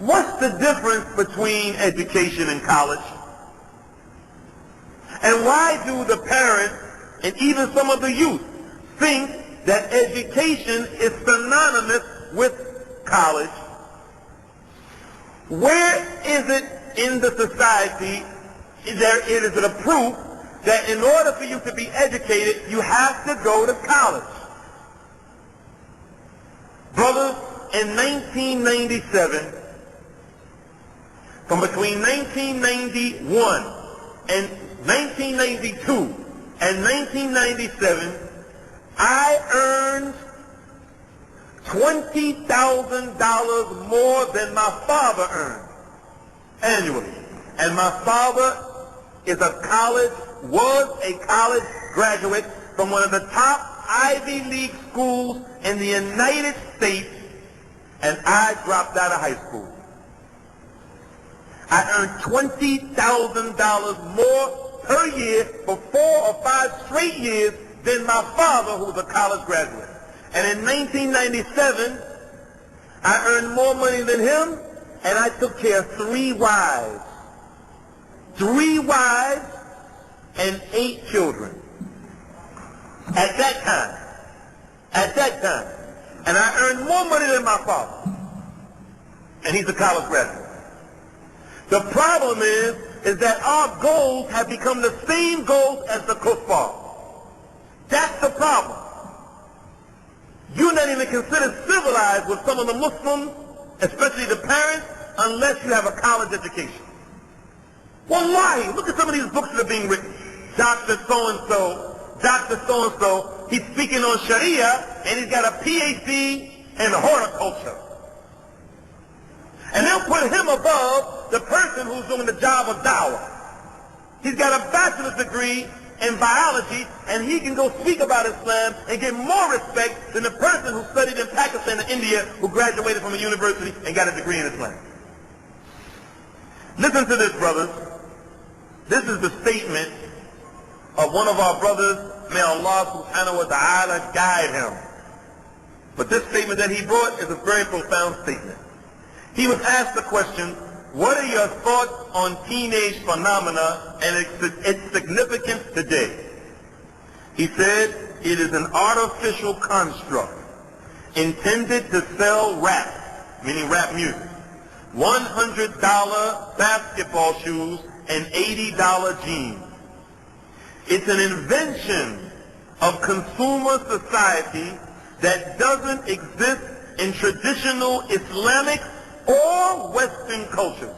What's the difference between education and college? And why do the parents and even some of the youth think that education is synonymous with college? Where is it in the society it is a proof that in order for you to be educated, you have to go to college? Brothers, in 1997, from between 1991 and 1992 and 1997, I earned $20,000 more than my father earned annually. And my father was a college graduate from one of the top Ivy League schools in the United States, and I dropped out of high school. I earned $20,000 more per year for 4 or 5 straight years than my father, who was a college graduate. And in 1997, I earned more money than him, and I took care of 3 wives. 3 wives and 8 children. At that time. And I earned more money than my father. And he's a college graduate. The problem is that our goals have become the same goals as the kuffar. That's the problem. You're not even considered civilized with some of the Muslims, especially the parents, unless you have a college education. Wallahi, look at some of these books that are being written. Dr. So-and-so, he's speaking on Sharia, and he's got a PhD in horticulture. And they'll put him above the person who's doing the job of dawah. He's got a bachelor's degree in biology, and he can go speak about Islam and get more respect than the person who studied in Pakistan and India, who graduated from a university and got a degree in Islam. Listen to this, brothers. This is the statement of one of our brothers. May Allah subhanahu wa ta'ala guide him. But this statement that he brought is a very profound statement. He was asked the question, what are your thoughts on teenage phenomena and its significance today? He said, it is an artificial construct intended to sell rap, meaning rap music, $100 basketball shoes, and $80 jeans. It's an invention of consumer society that doesn't exist in traditional Islamic or Western cultures.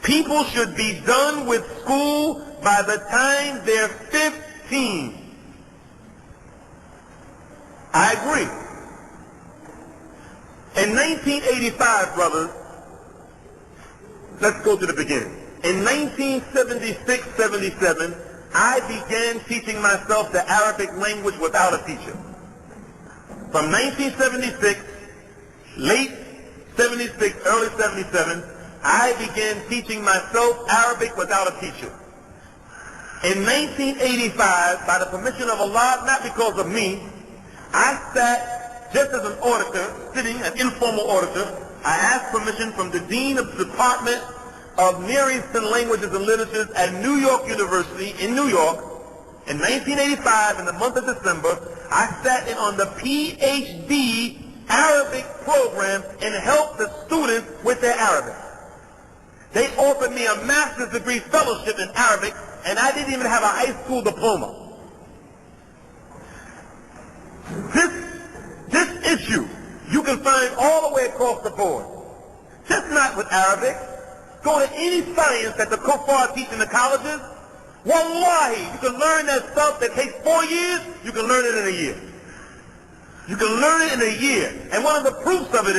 People should be done with school by the time they're 15. I agree. In 1985, brothers, let's go to the beginning. In 1976-77, I began teaching myself the Arabic language without a teacher. From 1976, late 76, early 77, I began teaching myself Arabic without a teacher. In 1985, by the permission of Allah, not because of me, I sat just as an auditor, sitting, an informal auditor. I asked permission from the Dean of the Department of Near Eastern Languages and Literatures at New York University in New York. In 1985, in the month of December, I sat in on the PhD Arabic program and helped the students with their Arabic. They offered me a master's degree fellowship in Arabic, and I didn't even have a high school diploma. This issue you can find all the way across the board. Just not with Arabic. Go to any science that the kuffar teach in the colleges. Wallahi, you can learn that stuff that takes 4 years, you can learn it in a year. You can learn it in a year. And one of the proofs of it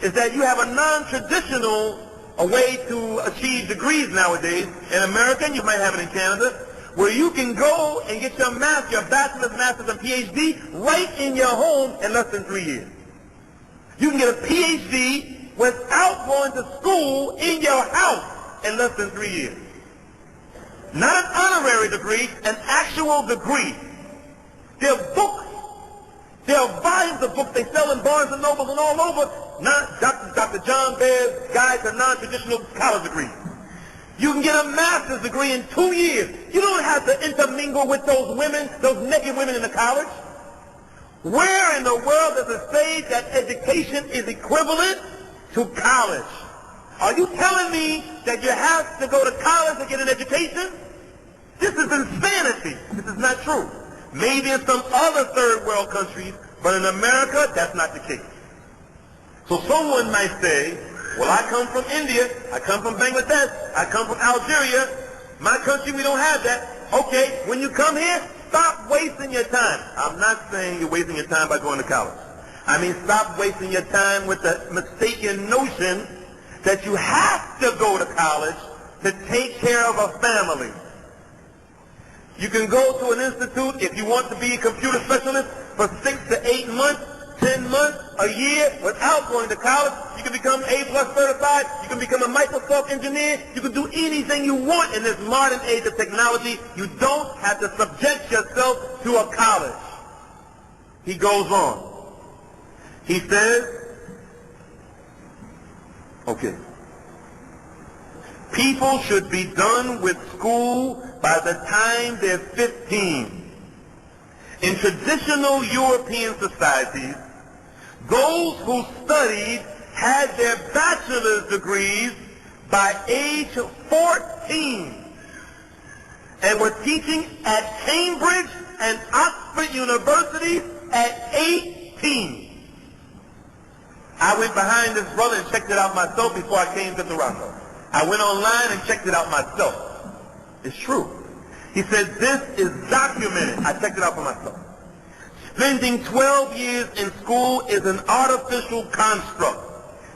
is that you have a non-traditional way to achieve degrees nowadays. In America, and you might have it in Canada, where you can go and get your bachelor's, master's, and PhD right in your home in less than 3 years. You can get a PhD without going to school in your house in less than 3 years. Not an honorary degree, an actual degree. There are books There are volumes of books they sell in Barnes and Nobles and all over. Dr. John Baer's Guide to Non-Traditional College Degrees. You can get a master's degree in 2 years. You don't have to intermingle with those women, those naked women in the college. Where in the world does it say that education is equivalent to college? Are you telling me that you have to go to college to get an education? This is insanity. This is not true. Maybe in some other third world countries, but in America, that's not the case. So someone might say, well, I come from India, I come from Bangladesh, I come from Algeria. My country, we don't have that. Okay, when you come here, stop wasting your time. I'm not saying you're wasting your time by going to college. I mean, stop wasting your time with the mistaken notion that you have to go to college to take care of a family. You can go to an institute if you want to be a computer specialist for 6 to 8 months, 10 months, a year without going to college. You can become A+ certified. You can become a Microsoft engineer. You can do anything you want in this modern age of technology. You don't have to subject yourself to a college. He goes on. He says, okay, people should be done with school by the time they're 15. In traditional European societies, those who studied had their bachelor's degrees by age 14 and were teaching at Cambridge and Oxford University at 18. I went behind this brother and checked it out myself before I came to Toronto. I went online and checked it out myself. It's true. He said, this is documented. I checked it out for myself. Spending 12 years in school is an artificial construct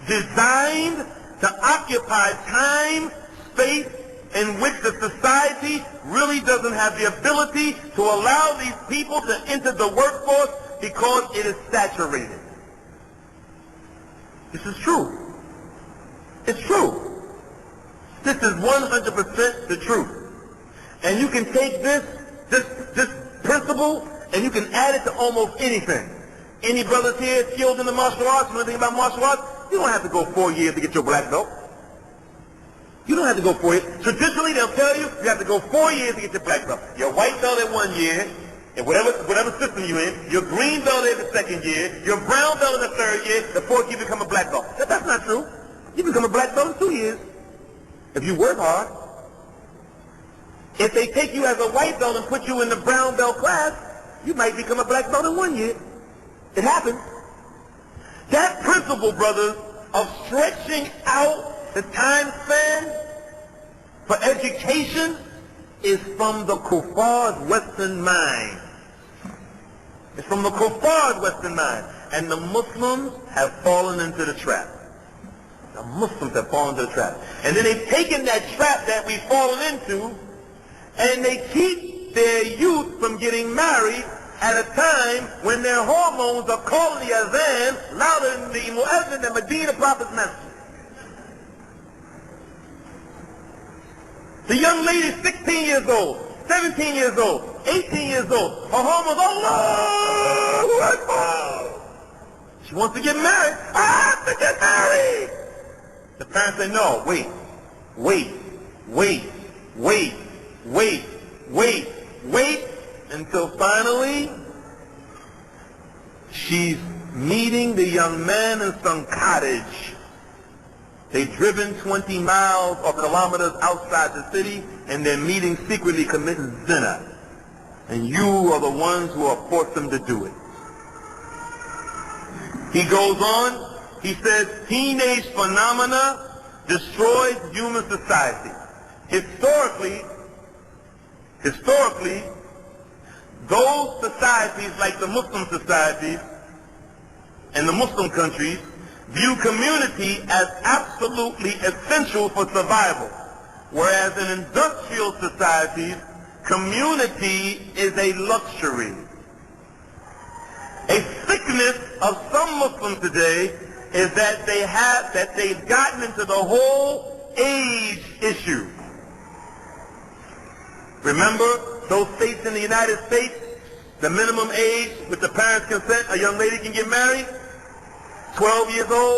designed to occupy time, space, in which the society really doesn't have the ability to allow these people to enter the workforce because it is saturated. This is true. It's true. This is 100% the truth. And you can take this principle and you can add it to almost anything. Any brothers here skilled in the martial arts, know anything about martial arts? You don't have to go 4 years to get your black belt. You don't have to go 4 years. Traditionally, they'll tell you you have to go 4 years to get your black belt. Your white belt in 1 year, and whatever system you're in, your green belt in the 2nd year, your brown belt in the 3rd year, the 4th you become a black belt. That's not true. You become a black belt in 2 years if you work hard. If they take you as a white belt and put you in the brown belt class, you might become a black belt in 1 year. It happens. That principle, brothers, of stretching out the time span for education is from the Kuffar's Western mind. It's from the Kuffar's Western mind. And the Muslims have fallen into the trap. The Muslims have fallen into the trap. And then they've taken that trap that we've fallen into, and they keep their youth from getting married at a time when their hormones are calling the azan louder than the muezzin than Medina Prophet's message. The young lady is 16 years old, 17 years old, 18 years old. Her hormones, Allahu Akbar. She wants to get married. I have to get married. The parents say, no, wait, until finally she's meeting the young man in some cottage. They've driven 20 miles or kilometers outside the city, and they're meeting secretly committing zina. And you are the ones who have forced them to do it. He goes on, he says, teenage phenomena destroys human society. Historically, those societies like the Muslim societies and the Muslim countries view community as absolutely essential for survival, whereas in industrial societies, community is a luxury. A sickness of some Muslims today is that they've gotten into the whole age issue. Remember those states in the United States, The minimum age with the parents' consent a young lady can get married, 12 years old.